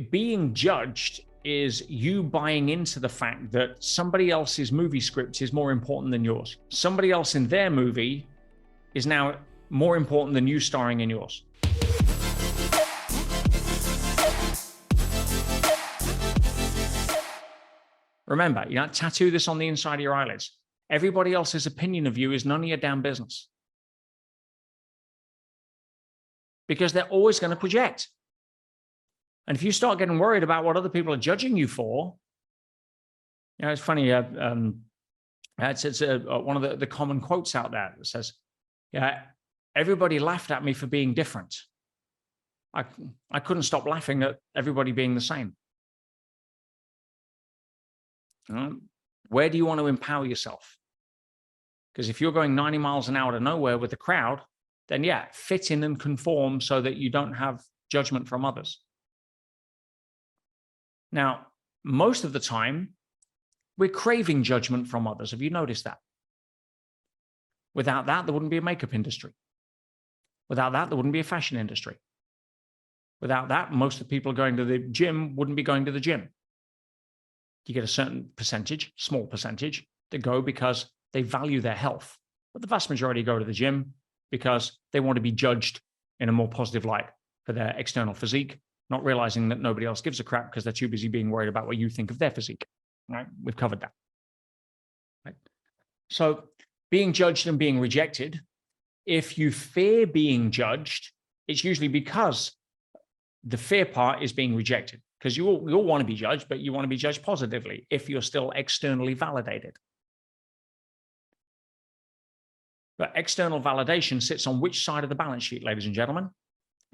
being judged is you buying into the fact that somebody else's movie script is more important than yours. Somebody else in their movie is now more important than you starring in yours. Remember, you don't tattoo this on the inside of your eyelids. Everybody else's opinion of you is none of your damn business. Because they're always going to project. And if you start getting worried about what other people are judging you for, it's funny. It's one of the common quotes out there that says, "Yeah, everybody laughed at me for being different. I couldn't stop laughing at everybody being the same." Where do you want to empower yourself? Because if you're going 90 miles an hour to nowhere with the crowd, then yeah, fit in and conform so that you don't have judgment from others. Now, most of the time, we're craving judgment from others. Have you noticed that? Without that, there wouldn't be a makeup industry. Without that, there wouldn't be a fashion industry. Without that, most of the people going to the gym wouldn't be going to the gym. You get a certain percentage, small percentage, that go because they value their health. But the vast majority go to the gym because they want to be judged in a more positive light for their external physique, not realizing that nobody else gives a crap because they're too busy being worried about what you think of their physique. Right? We've covered that. Right? So being judged and being rejected, if you fear being judged, it's usually because the fear part is being rejected. Because you all want to be judged, but you want to be judged positively if you're still externally validated. But external validation sits on which side of the balance sheet, ladies and gentlemen?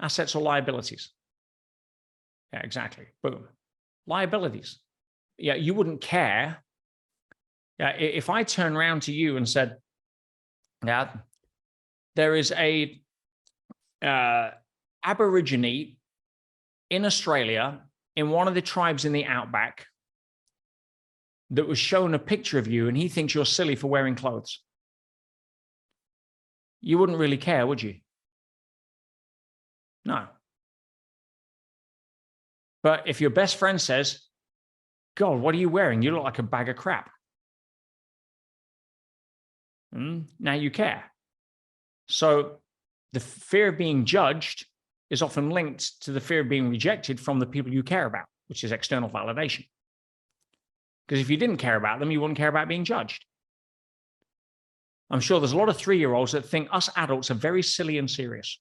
Assets or liabilities? Yeah, exactly. Boom. Liabilities. Yeah, you wouldn't care. Yeah, if I turn around to you and said, yeah, there is a Aborigine in Australia, in one of the tribes in the outback, that was shown a picture of you and he thinks you're silly for wearing clothes. You wouldn't really care, would you? No. But if your best friend says, God, what are you wearing? You look like a bag of crap. Now you care. So the fear of being judged is often linked to the fear of being rejected from the people you care about, which is external validation. Because if you didn't care about them, you wouldn't care about being judged. I'm sure there's a lot of 3-year-olds that think us adults are very silly and serious.